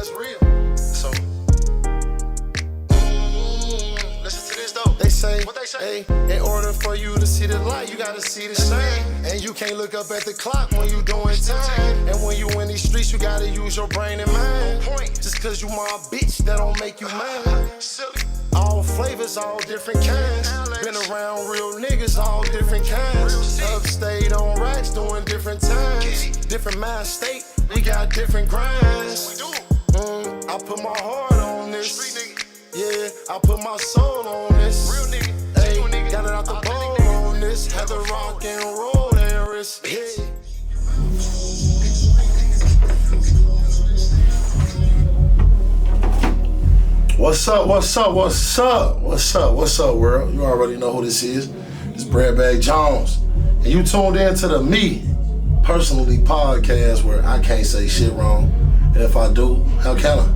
that's real. So, listen to this though. They say, what they say? Hey, in order for you to see the light, you gotta see the shine. And you can't look up at the clock when you doing time. And when you in these streets, you gotta use your brain and mind. Just cause you my bitch, that don't make you mine. All flavors, all different kinds. Been around real niggas, all different kinds. Upstate on racks, doing different times. Different mind state, we got different grinds. I put my heart on this. Yeah, I put my soul on this. Hey, got it out the bowl on this. Had to rock and roll and risk. Yeah. What's up, what's up, what's up? What's up, what's up, world? You already know who this is. It's Breadbag Jones. And you tuned in to the Me Personally podcast where I can't say shit wrong. And if I do, how can I?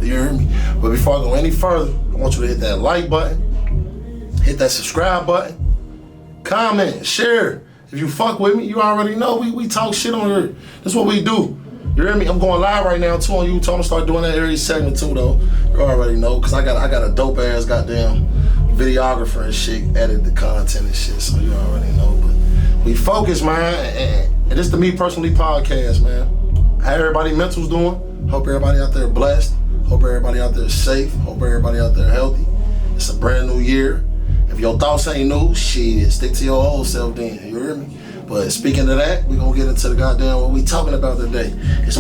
You hear me? But before I go any further, I want you to hit that like button, hit that subscribe button, comment, share. If you fuck with me, you already know we talk shit on here. That's what we do. You hear me? I'm going live right now too on YouTube. I'm gonna start doing that every segment too though. You already know, cause I got a dope ass goddamn videographer and shit, edit the content and shit, so you already know. But we focus, man, and this the Me Personally podcast, man. How everybody mentals doing? Hope everybody out there blessed. Hope everybody out there safe. Hope everybody out there healthy. It's a brand new year. If your thoughts ain't new, shit, stick to your old self then. You hear me? But speaking of that, we gonna get into the goddamn what we talking about today. This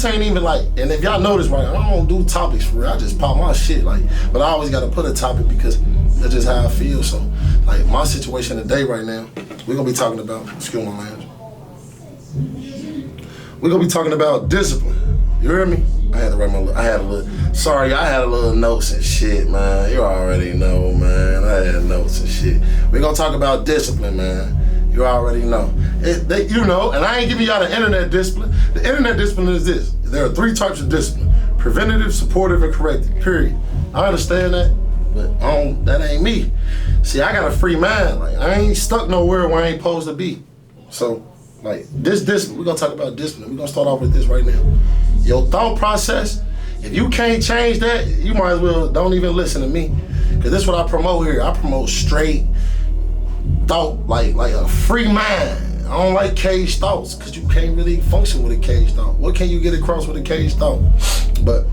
ain't even like, and if y'all notice right, I don't do topics for real. I just pop my shit like, but I always gotta put a topic because that's just how I feel. So like my situation today right now, we're gonna be talking about, excuse my language. We're gonna be talking about discipline. You hear me? I had a little notes and shit, man. You already know, man. I had notes and shit. We're gonna talk about discipline, man. You already know. And I ain't giving y'all the internet discipline. The internet discipline is this. There are 3 types of discipline. Preventative, supportive, and corrective, period. I understand that, but that ain't me. See, I got a free mind. Like, I ain't stuck nowhere where I ain't supposed to be. So, like, this discipline, we're gonna talk about discipline. We're gonna start off with this right now. Your thought process, if you can't change that, you might as well don't even listen to me. Cause this is what I promote here. I promote straight thought, like a free mind. I don't like caged thoughts, cause you can't really function with a caged thought. What can you get across with a caged thought? But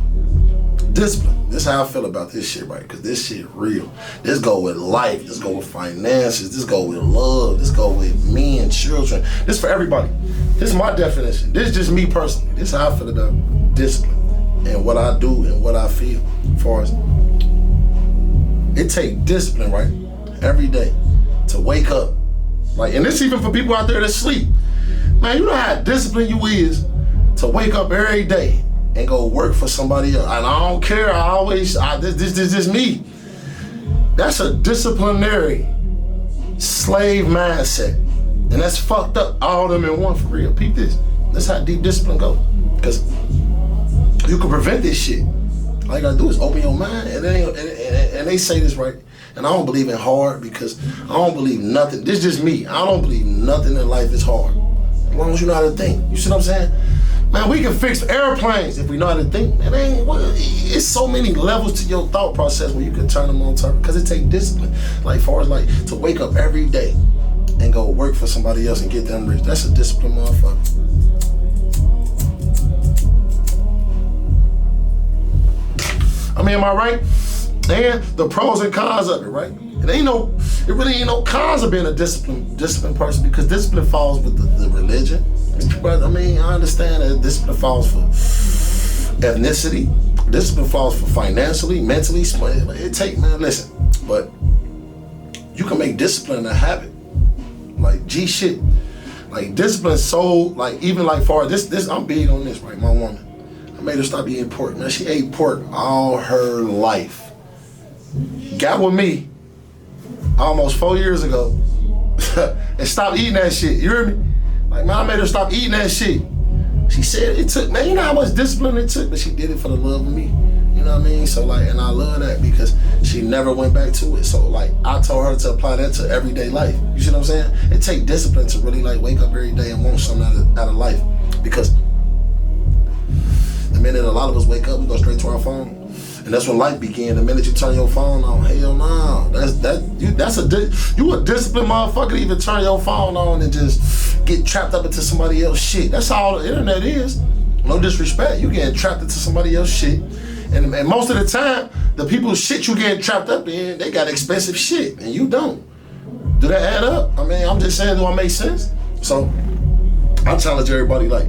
discipline, this is how I feel about this shit, right? Cause this shit real. This go with life, this go with finances, this go with love, this go with men, children. This for everybody. This is my definition. This is just me personally. This is how I feel about discipline and what I do and what I feel. As far as it take discipline, right? Every day to wake up. Like, and this even for people out there that sleep. Man, you know how disciplined you is to wake up every day and go work for somebody else. And I don't care. This is me. That's a disciplinary slave mindset. And that's fucked up, all of them in one, for real. Peep this. That's how deep discipline go. Because you can prevent this shit. All you gotta do is open your mind. And they say this right. And I don't believe in hard because I don't believe nothing. This is just me. I don't believe nothing in life is hard. As long as you know how to think. You see what I'm saying? Man, we can fix airplanes if we know how to think. Man, it's so many levels to your thought process where you can turn them on turn. Because it takes discipline. Like, far as like to wake up every day and go work for somebody else and get them rich. That's a disciplined motherfucker. I mean, am I right? And the pros and cons of it, right? It really ain't no cons of being a disciplined person because discipline falls with the religion. But I mean, I understand that discipline falls for ethnicity. Discipline falls for financially, mentally. Listen, but you can make discipline a habit. Like G shit. Like discipline so like even like far this I'm big on this, right? My woman. I made her stop eating pork. Man, she ate pork all her life. Got with me almost 4 years ago and stopped eating that shit. You hear me? Like, man, I made her stop eating that shit. She said it took, man, you know how much discipline it took, but she did it for the love of me. You know what I mean? So like, and I love that because she never went back to it. So like, I told her to apply that to everyday life. You see what I'm saying? It takes discipline to really like wake up every day and want something out of life because minute a lot of us wake up, we go straight to our phone. And that's when life began. The minute you turn your phone on, hell no. You a disciplined motherfucker to even turn your phone on and just get trapped up into somebody else's shit. That's all the internet is. No disrespect, you getting trapped into somebody else's shit. And most of the time, the people's shit you getting trapped up in, they got expensive shit, and you don't. Do that add up? I mean, I'm just saying, do it make sense? So, I challenge everybody, like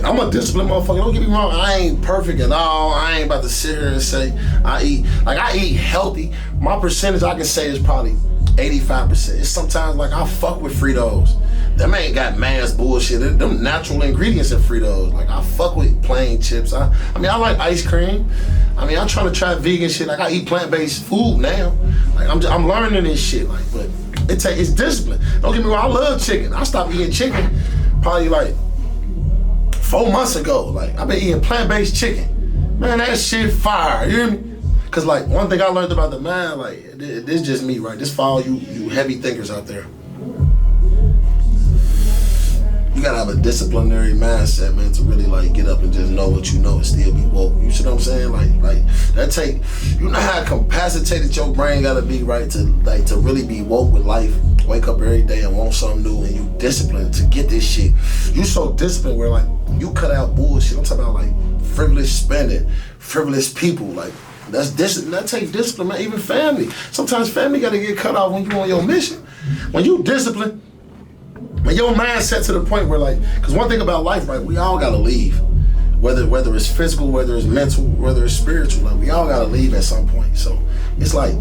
I'm a disciplined motherfucker. Don't get me wrong, I ain't perfect at all. I ain't about to sit here and say I eat healthy. My percentage I can say is probably 85%. It's sometimes like I fuck with Fritos. Them ain't got mass bullshit. Them natural ingredients in Fritos. Like I fuck with plain chips. I mean I like ice cream. I mean I'm trying to try vegan shit. Like I eat plant-based food now. Like I'm learning this shit. Like, but it's discipline. Don't get me wrong, I love chicken. I stopped eating chicken probably like 4 months ago. Like I've been eating plant-based chicken. Man, that shit fire. You hear me? Cause like one thing I learned about the mind, like this just me, right? This for all you heavy thinkers out there. You gotta have a disciplinary mindset, man, to really like get up and just know what you know and still be woke. You see what I'm saying? Like that take, you know how capacitated your brain gotta be, right? To really be woke with life. Wake up every day and want something new, and you disciplined to get this shit. You so disciplined where like you cut out bullshit. I'm talking about like frivolous spending, frivolous people, like that take discipline, man. Even family. Sometimes family gotta get cut off when you on your mission. When you discipline, when your mindset to the point where like, cause one thing about life, right, we all gotta leave. Whether it's physical, whether it's mental, whether it's spiritual, like we all gotta leave at some point. So it's like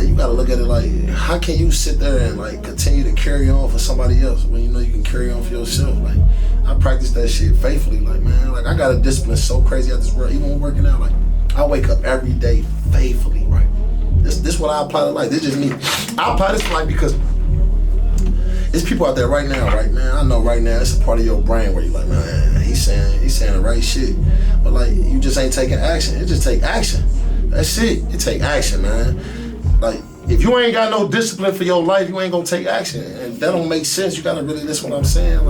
you gotta look at it like, how can you sit there and like continue to carry on for somebody else when you know you can carry on for yourself? Like I practice that shit faithfully, like man, like I got a discipline so crazy out this world, even when working out, like I wake up every day faithfully, right? This what I apply to life. This just me. I apply this to life because there's people out there right now, right, man? I know right now it's a part of your brain where you're like, man, he's saying the right shit. But like, you just ain't taking action. It just take action. That's it. It take action, man. Like, if you ain't got no discipline for your life, you ain't gonna take action. And if that don't make sense, you gotta really listen to what I'm saying.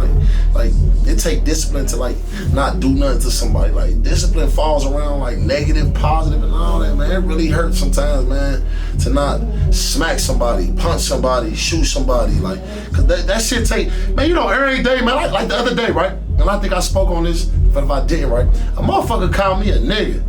Like it take discipline to like not do nothing to somebody. Like discipline falls around like negative, positive, and all that, man. It really hurts sometimes, man, to not smack somebody, punch somebody, shoot somebody. Like, cause that shit take, man, you know, every day, man, like the other day, right? And I think I spoke on this, but if I didn't, right? A motherfucker called me a nigga.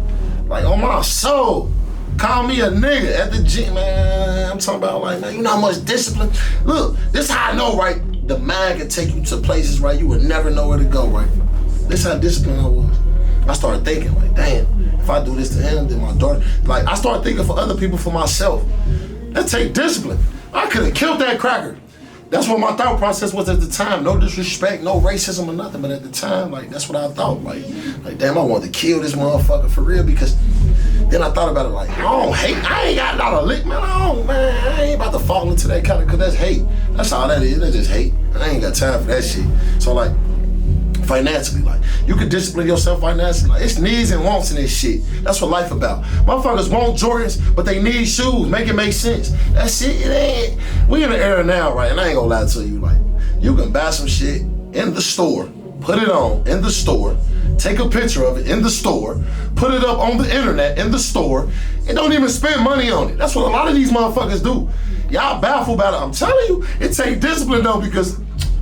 Like on my soul. Call me a nigga at the gym, man. I'm talking about like, man, you know how much discipline? Look, this how I know, right? The mind can take you to places, right? You would never know where to go, right? This how disciplined I was. I started thinking like, damn, if I do this to him, then my daughter, like I started thinking for other people, for myself. That take discipline. I could have killed that cracker. That's what my thought process was at the time. No disrespect, no racism or nothing, but at the time, like that's what I thought. Like damn, I wanted to kill this motherfucker for real, because then I thought about it like, I don't hate, I ain't got not a lick, man. I ain't about to fall into that kind of, cause that's hate. That's all that is, that's just hate. I ain't got time for that shit. So like, financially, like, you can discipline yourself financially. Like, it's needs and wants in this shit. That's what life about. Motherfuckers want Jordans, but they need shoes. Make it make sense. That's it, it ain't. We in the era now, right? And I ain't gonna lie to you, like, you can buy some shit in the store, put it on in the store, take a picture of it in the store, put it up on the internet in the store, and don't even spend money on it. That's what a lot of these motherfuckers do. Y'all baffled about it. I'm telling you, it take discipline though, because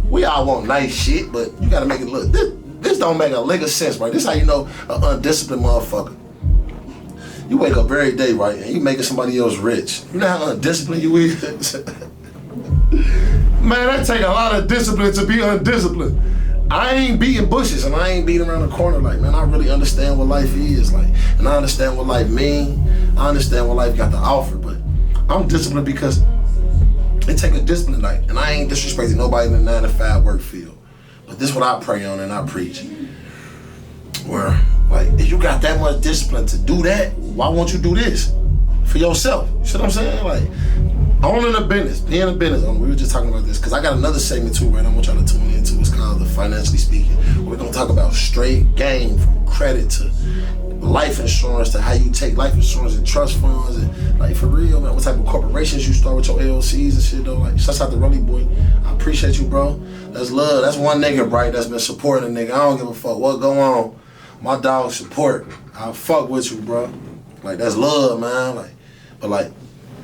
we all want nice shit, but you gotta make it look. This don't make a lick of sense, right? This how you know an undisciplined motherfucker. You wake up every day, right, and you making somebody else rich. You know how undisciplined you is? Man, that take a lot of discipline to be undisciplined. I ain't beating bushes and I ain't beating around the corner. Like, man, I really understand what life is, like, and I understand what life mean. I understand what life got to offer, but I'm disciplined because it take a discipline, like, and I ain't disrespecting nobody in the 9-to-5 work field. But this is what I pray on and I preach. Where, like, if you got that much discipline to do that, why won't you do this for yourself? You see what I'm saying? Like, owning a business, being a business owner. We were just talking about this because I got another segment too, right? I want y'all to tune into. It's called the Financially Speaking. We're gonna talk about straight game from credit to life insurance to how you take life insurance and trust funds and like for real, man, what type of corporations you start with your LLCs and shit though. Like, shouts out to Rolly Boy. I appreciate you, bro. That's love. That's one nigga, right, that's been supporting a nigga. I don't give a fuck what go on. my dog support. I fuck with you, bro. Like that's love, man.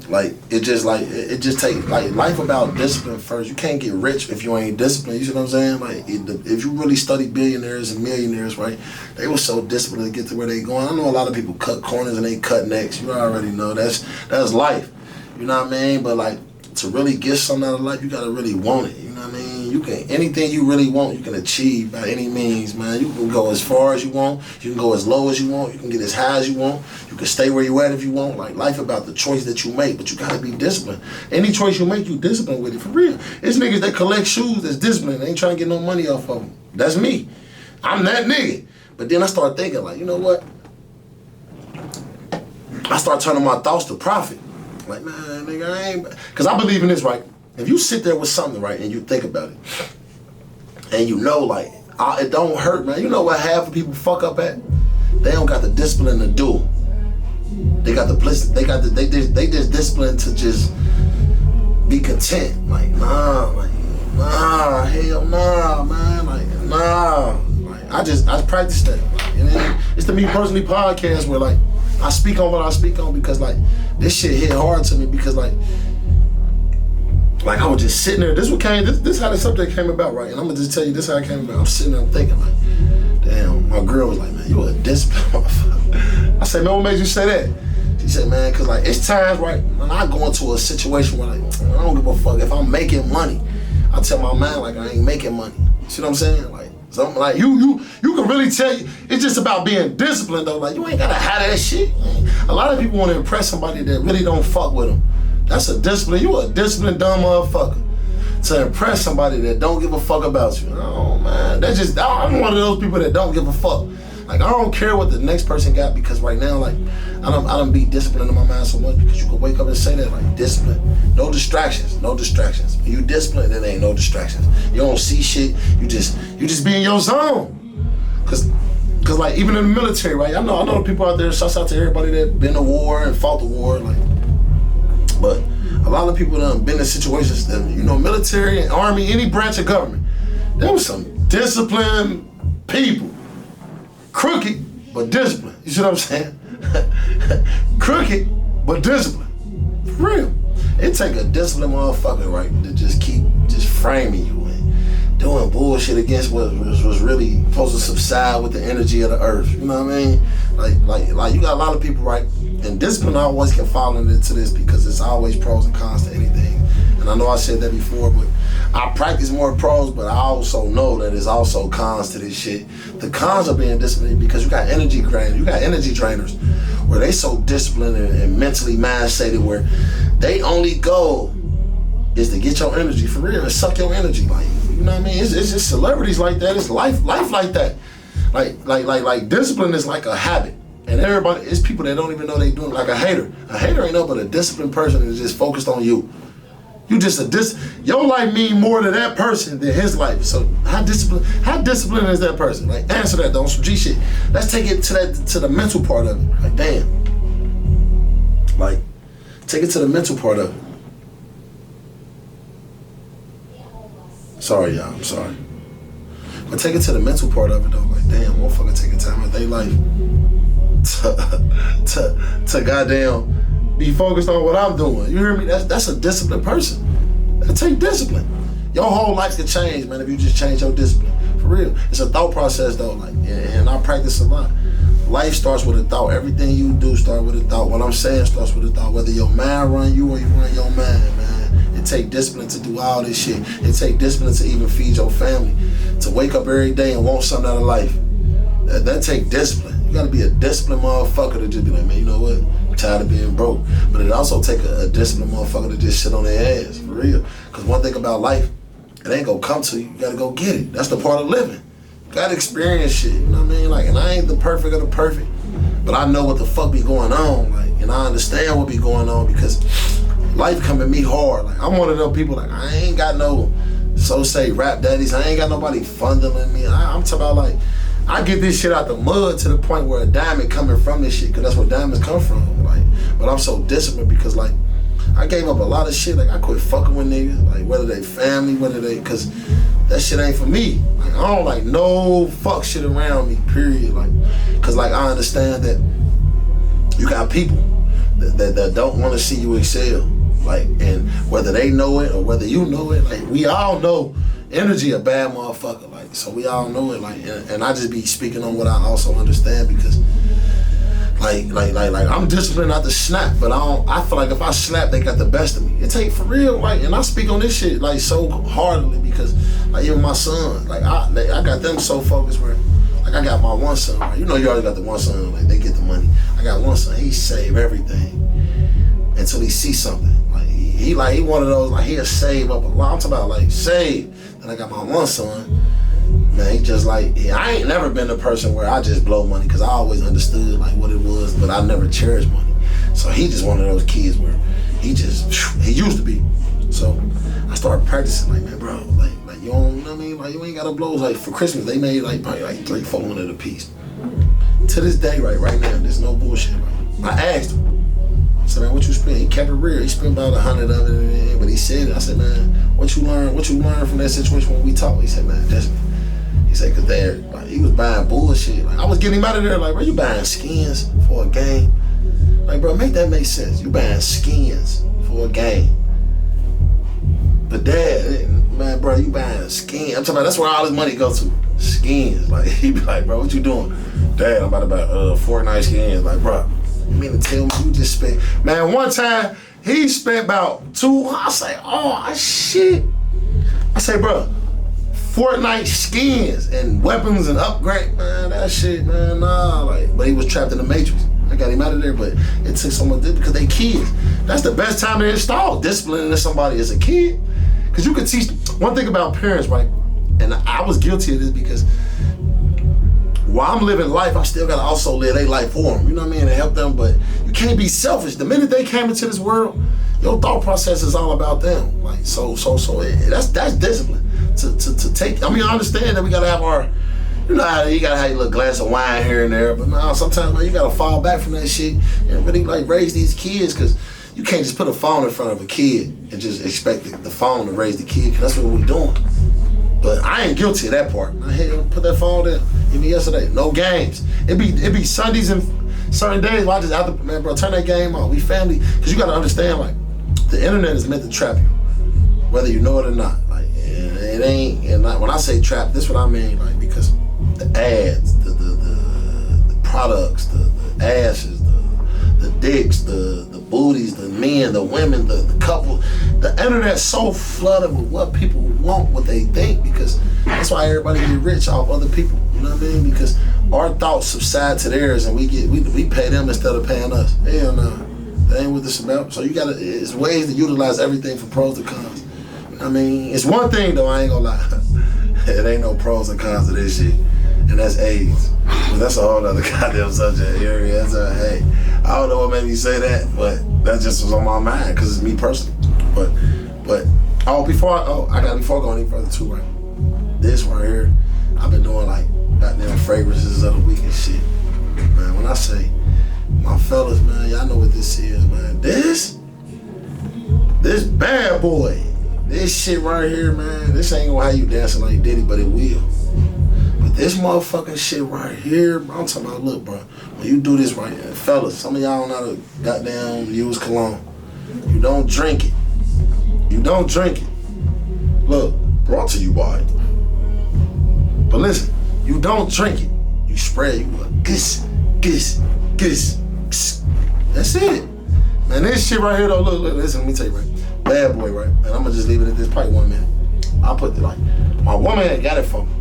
It just take like life about discipline first. You can't get rich if you ain't disciplined. You see what I'm saying? Like if you really study billionaires and millionaires, right? They were so disciplined to get to where they going. I know a lot of people cut corners and they cut necks. You already know that's life. You know what I mean? But like to really get something out of life, you gotta really want it. You know what I mean? You can anything you really want, you can achieve by any means, man. You can go as far as you want. You can go as low as you want. You can get as high as you want. You can stay where you at if you want. Like life about the choice that you make, but you gotta be disciplined. Any choice you make, you disciplined with it for real. It's niggas that collect shoes that's disciplined. They ain't trying to get no money off of them. That's me. I'm that nigga. But then I start thinking like, you know what? I start turning my thoughts to profit. Like, man, nigga, I ain't... Because I believe in this, right? If you sit there with something, right, and you think about it, and you know, like, it don't hurt, man. You know what half of people fuck up at? They don't got the discipline to do. They just discipline to just be content. Like, nah, hell nah, man. Like, nah. Like, I practice that. And then it's the Me Personally podcast where, like, I speak on what I speak on because, like, this shit hit hard to me because, like I was just sitting there. This is how the subject came about, right? And I'm gonna just tell you this how it came about. I'm sitting there thinking, like, damn, my girl was like, man, you a disciplined motherfucker. I said, man, what made you say that? She said, man, cause like it's times, right, when I go into a situation where like, I don't give a fuck if I'm making money. I tell my mind like I ain't making money. You see what I'm saying? Like something like you can really tell you. It's just about being disciplined though. Like you ain't gotta have that shit. A lot of people want to impress somebody that really don't fuck with them. That's a discipline. You a disciplined dumb motherfucker. To impress somebody that don't give a fuck about you. Oh man, I'm one of those people that don't give a fuck. Like I don't care what the next person got because right now, like I don't be disciplined in my mind so much because you can wake up and say that like discipline, no distractions. When you disciplined, there ain't no distractions. You don't see shit. You just be in your zone. Cause like even in the military, right? I know the people out there. Shouts out to everybody that been to war and fought the war, like. But a lot of people done been in situations that, you know, military and army, any branch of government, there was some disciplined people. Crooked, but disciplined. You see what I'm saying? Crooked, but disciplined. For real. It take a disciplined motherfucker, right, to just keep framing you and doing bullshit against what was really supposed to subside with the energy of the earth. You know what I mean? Like you got a lot of people, right? And discipline always can fall into this because it's always pros and cons to anything. And I know I said that before, but I practice more pros, but I also know that there's also cons to this shit. The cons of being disciplined because you got energy drainers where they so disciplined and mentally mindseted where they only goal is to get your energy for real and suck your energy. Like, you know what I mean? It's just celebrities like that. It's life like that. Like discipline is like a habit. And everybody, it's people that don't even know they doing it. Like a hater. A hater ain't no but a disciplined person that's just focused on you. You just your life mean more to that person than his life. So how disciplined is that person? Like answer that though, on some G shit. Let's take it to the mental part of it. Like damn. Like take it to the mental part of it. Sorry y'all, I'm sorry. But take it to the mental part of it though. Like damn, motherfucker taking time out their life to goddamn be focused on what I'm doing. You hear me? That's a disciplined person. That take discipline. Your whole life could change, man, if you just change your discipline. For real. It's a thought process though, like, and I practice a lot. Life starts with a thought. Everything you do starts with a thought. What I'm saying starts with a thought. Whether your mind run you or you run your mind, man. It take discipline to do all this shit. It take discipline to even feed your family. To wake up every day and want something out of life. That take discipline. You gotta be a disciplined motherfucker to just be like, man, you know what? I'm tired of being broke. But it also take a disciplined motherfucker to just sit on their ass, for real. Cause one thing about life, it ain't gonna come to you. You gotta go get it. That's the part of living. You gotta experience shit, you know what I mean? Like, and I ain't the perfect of the perfect, but I know what the fuck be going on, like, and I understand what be going on because life come at me hard. Like, I'm one of them people, like, I ain't got no, so say, rap daddies. I ain't got nobody funding me. I'm talking about, like, I get this shit out the mud to the point where a diamond coming from this shit, cause that's where diamonds come from. Like, but I'm so disciplined because like I gave up a lot of shit. Like I quit fucking with niggas, like whether they family, whether they, cause that shit ain't for me. Like, I don't like no fuck shit around me, period. Like, cause like I understand that you got people that don't want to see you excel. Like, and whether they know it or whether you know it, like we all know energy a bad motherfucker. Like, so we all know it. Like, and I just be speaking on what I also understand because like I'm disciplined not to snap, but I feel like if I slap, they got the best of me. It take for real, like, and I speak on this shit like so heartily because like even my son, like I got them so focused where like I got my one son, right? You know you already got the one son, like they get the money. I got one son, he save everything until he see something. Like he one of those, like he'll save up a lot. I'm talking about like save. Then I got my one son. Man, he just like, I ain't never been the person where I just blow money because I always understood like what it was, but I never cherished money. So he just one of those kids where he used to be. So I started practicing like, man, bro, like you don't, you know what I mean? Like you ain't gotta blow. Like for Christmas, they made like probably like $300-400 a piece. To this day, right now, there's no bullshit. Right? I asked him, I said, man, what you spend? He kept it real. He spent about 100 of it, but he said it. I said, man, what you learned from that situation when we talked? He said, man, that's. He said, cause they're like he was buying bullshit. Like I was getting him out of there. Like, bro, you buying skins for a game? Like, bro, make that make sense. You buying skins for a game? But dad, man, bro, you buying skins? I'm talking about that's where all his money goes to. Skins. Like he be like, bro, what you doing? Dad, I'm about to buy Fortnite skins. Like, bro, you mean to tell me you just spent? Man, one time he spent about $2. I say, oh shit. I say, bro. Fortnite skins and weapons and upgrade, man, that shit, man, nah, like, but he was trapped in the Matrix. I got him out of there, but it took so much because they kids. That's the best time to install disciplining somebody as a kid. Because you could teach, one thing about parents, right, and I was guilty of this because while I'm living life, I still gotta also live their life for them, you know what I mean, and help them, but you can't be selfish. The minute they came into this world, your thought process is all about them. Like, so that's discipline. To take, I mean, I understand that we gotta have our, you know how you gotta have your little glass of wine here and there, but no, sometimes, man, you gotta fall back from that shit and really like raise these kids, cause you can't just put a phone in front of a kid and just expect the phone to raise the kid, cause that's what we're doing. But I ain't guilty of that part. I had put that phone there, even yesterday, no games. It be Sundays and certain days where I just have to, man, bro, turn that game on. We family, cause you gotta understand, like, the internet is meant to trap you, whether you know it or not. It ain't, and when I say trap, this is what I mean, like, because the ads, the products, the asses, the dicks, the booties, the men, the women, the couple, the internet's so flooded with what people want, what they think, because that's why everybody get rich off other people, you know what I mean? Because our thoughts subside to theirs and we pay them instead of paying us. Hell no, that ain't what this about. So you gotta, it's ways to utilize everything from pros to cons. I mean, it's one thing though, I ain't gonna lie. It ain't no pros and cons to this shit. And that's AIDS. But that's a whole other goddamn subject area. That's hey, I don't know what made me say that, but that just was on my mind, because it's me personally. But before going any further too, right? This right here, I've been doing like goddamn fragrances of the week and shit. Man, when I say my fellas, man, y'all know what this is, man. This bad boy. This shit right here, man, this ain't gonna have you dancing like Diddy, but it will. But this motherfucking shit right here, bro, I'm talking about, look, bro, when you do this right here, fellas, some of y'all don't know how to goddamn use cologne. You don't drink it. You don't drink it. Look, brought to you by it. But listen, you don't drink it. You spray it. You go, giss. That's it. Man, this shit right here, though, look, listen, let me tell you, right. Bad boy, right? And I'm gonna just leave it at this, probably 1 minute. I put like, my woman got it for me.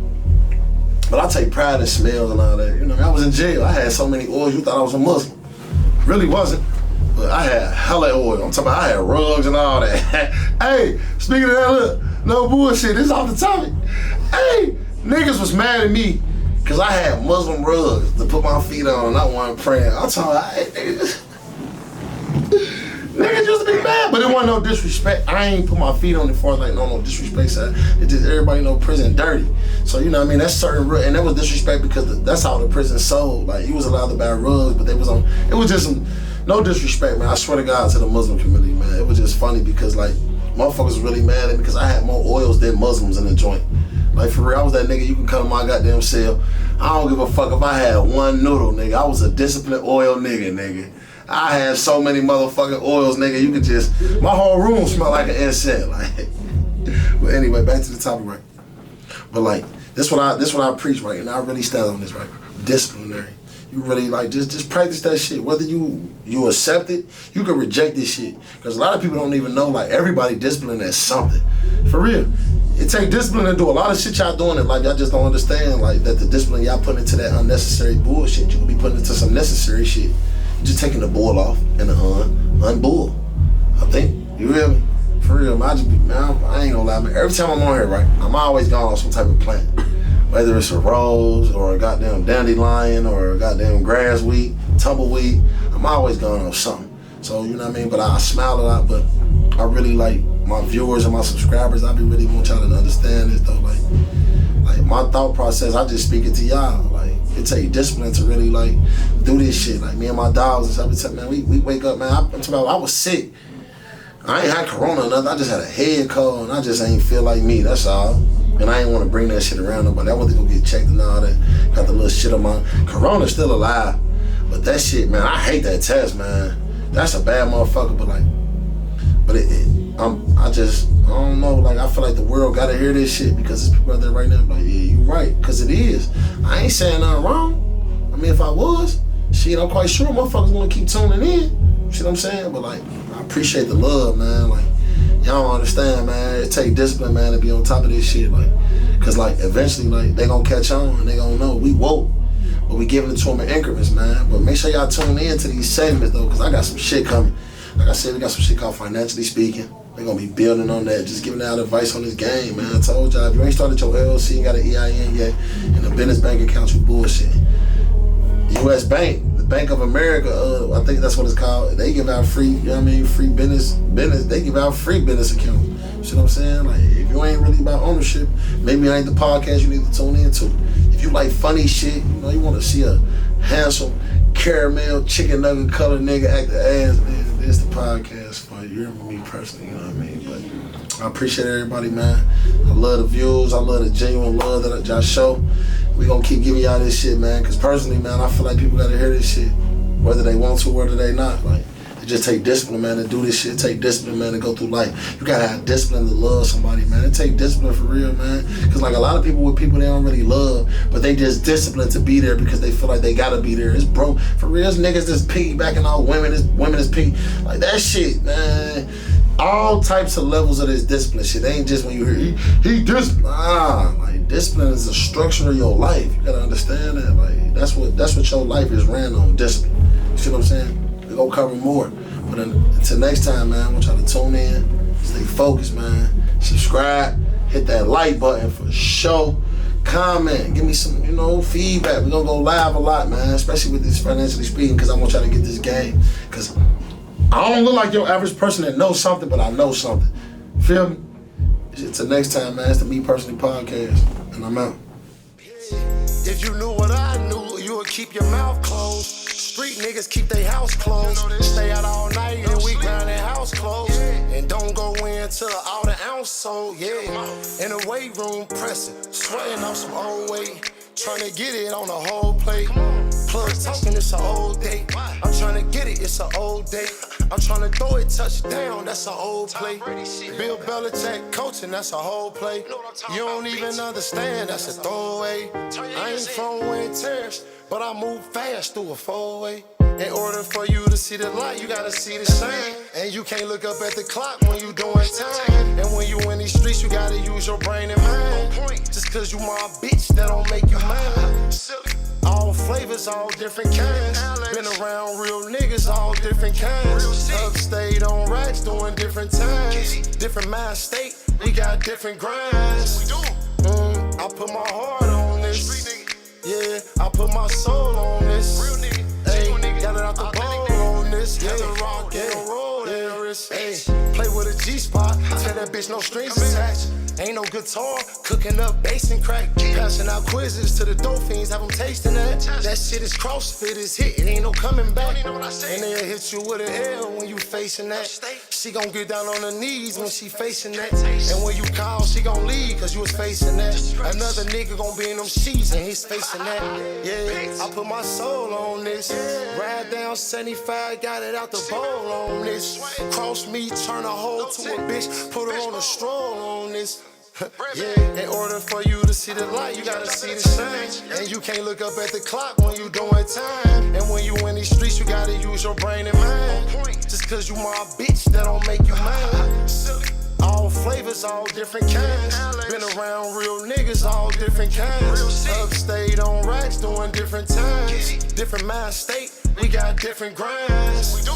But I take pride in smells and all that. You know, I was in jail. I had so many oils, you thought I was a Muslim. Really wasn't. But I had hella oil. I'm talking about, I had rugs and all that. Hey, speaking of that, look, no bullshit, this off the topic. Hey, niggas was mad at me because I had Muslim rugs to put my feet on and I wasn't praying. I'm talking about, hey, niggas. Niggas used to be mad, but it wasn't no disrespect. I ain't put my feet on it for like no disrespect side. It just, everybody know prison dirty. So you know what I mean, that's certain, and that was disrespect because that's how the prison sold. Like, you was allowed to buy rugs, but they was on, it was just some, no disrespect, man. I swear to God, to the Muslim community, man. It was just funny because like, motherfuckers was really mad at me because I had more oils than Muslims in the joint. Like for real, I was that nigga, you can come to my goddamn cell. I don't give a fuck if I had one noodle, nigga. I was a disciplined oil nigga. I had so many motherfucking oils, nigga. You could just, my whole room smelled like an incense. Like, but anyway, back to the topic, right? But like, this what I preach, right? And I really stand on this, right? Disciplinary. You really like just practice that shit. Whether you accept it, you can reject this shit. Because a lot of people don't even know, like, everybody disciplined at something. For real. It take discipline to do a lot of shit y'all doing it. Like, y'all just don't understand, like, that the discipline y'all putting into that unnecessary bullshit, you can be putting into some necessary shit. You're just taking the bull off and the unbull. I think. You feel me? For real, man. I ain't gonna lie, man. Every time I'm on here, right, I'm always gone on some type of plant. Whether it's a rose or a goddamn dandelion or a goddamn grass weed, tumbleweed, I'm always going on something. So, you know what I mean? But I smile a lot, but I really like my viewers and my subscribers. I be really want y'all to understand this though. Like my thought process, I just speak it to y'all. Like, it take discipline to really like do this shit. Like me and my dogs and stuff, I be telling, man, we wake up, man. I was sick. I ain't had corona or nothing. I just had a head cold and I just ain't feel like me, that's all. And I ain't want to bring that shit around nobody. I went to go get checked and all that. Got the little shit on my, corona's still alive. But that shit, man, I hate that test, man. That's a bad motherfucker, but like, I don't know, like, I feel like the world gotta hear this shit because there's people out there right now like, yeah, you right, cause it is. I ain't saying nothing wrong. I mean, if I was, shit, I'm quite sure motherfuckers gonna keep tuning in. See what I'm saying? But like, I appreciate the love, man. Like, y'all don't understand, man. It take discipline, man, to be on top of this shit, like, cause like eventually, like, they gonna catch on and they gonna know we woke, but we giving it to them in increments, man. But make sure y'all tune in to these segments though, cause I got some shit coming. Like I said, we got some shit called Financially Speaking. We're gonna be building on that, just giving out advice on this game, man. I told y'all, if you ain't started your LLC and got an EIN yet, and a business bank account, you bullshit. U.S. Bank, the Bank of America, I think that's what it's called. They give out free, you know what I mean, free business. They give out free business accounts. You see what I'm saying? Like, if you ain't really about ownership, maybe it ain't the podcast you need to tune into. If you like funny shit, you know, you want to see a handsome caramel chicken nugget colored nigga act the ass, man, it's the podcast for you. Me personally, you know what I mean? But I appreciate everybody, man. I love the views. I love the genuine love that y'all show. We gonna keep giving y'all this shit, man. Cause personally, man, I feel like people gotta hear this shit, whether they want to, whether they not. Like, it just take discipline, man, to do this shit. It take discipline, man, to go through life. You gotta have discipline to love somebody, man. It take discipline for real, man. Cause like a lot of people with people they don't really love, but they just disciplined to be there because they feel like they gotta be there. It's broke for real. It's niggas that's piggybacking on women. It's women that's pig. Like that shit, man. All types of levels of this discipline shit. It ain't just when you hear he discipline. Like discipline is the structure of your life. You gotta understand that. Like that's what your life is ran on. Discipline. You see what I'm saying? We're gonna cover more. But until next time, man, I want y'all to tune in, stay focused, man. Subscribe, hit that like button for sure. Comment, give me some, you know, feedback. We're gonna go live a lot, man, especially with this Financially Speaking, because I want y'all to get this game. Because I don't look like your average person that knows something, but I know something. Feel me? Until next time, man, it's the Me Personally Podcast, and I'm out. If you knew what I knew, you would keep your mouth closed. Street niggas keep their house closed. Stay out all night and we grind their house closed. And don't go in till all the ounce sold, yeah. In the weight room pressing, sweating off some old weight. Trying to get it on the whole plate. Plug talking, it's an old day. I'm trying to get it, it's an old day. I'm trying to throw it touchdown, that's an old play. Bill Belichick coaching, that's a whole play. You don't even understand, that's a throwaway. I ain't from where it tears, but I move fast through a four-way. In order for you to see the light, you gotta see the shine. And you can't look up at the clock when you doing time. And when you in these streets, you gotta use your brain and mind. Just cause you my bitch, that don't make you mine. All flavors, all different kinds. Been around real niggas, all different kinds. Upstate on racks, doing different times. Different mind state, we got different grinds. I put my heart on this. Yeah, I put my soul on this. Hey, got it out the bowl on this. Yeah, rock and roll there is. Hey, play with a G-spot. Tell that bitch no strings attached. Ain't no guitar, cooking up bass and crack. Passing out quizzes to the dope fiends, have them tasting that. That shit is CrossFit, is hit, it ain't no coming back. And they'll hit you with an L when you facing that. She gon' get down on her knees when she facing that. And when you call, she gon' leave cause you was facing that. Another nigga gon' be in them sheets and he's facing that. Yeah, I put my soul on this. Ride down 75, got it out the bowl on this. Cross me, turn a hoe to a bitch, put her on a stroll on this. Yeah, in order for you to see the light, you gotta see the shine. And you can't look up at the clock when you doing time. And when you in these streets, you gotta use your brain and mind. Just cause you my bitch, that don't make you mine. All flavors, all different kinds. Been around real niggas, all different kinds. Upstate on racks, doing different times. Different mind state, we got different grinds.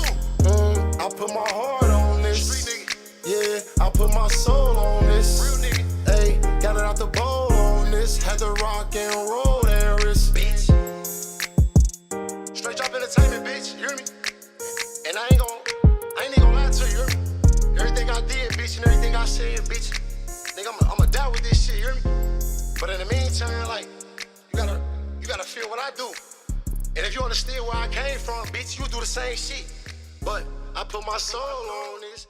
I put my heart on this. Yeah, I put my soul on this. Hey, got it out the bowl on this. Had to rock and roll there is. Bitch. Straight drop entertainment, bitch. You hear me? And I ain't even gonna lie to you. You hear me? Everything I did, bitch, and everything I said, bitch. Nigga, I'ma die with this shit. You hear me? But in the meantime, like, you gotta feel what I do. And if you understand where I came from, bitch, you do the same shit. But I put my soul on this.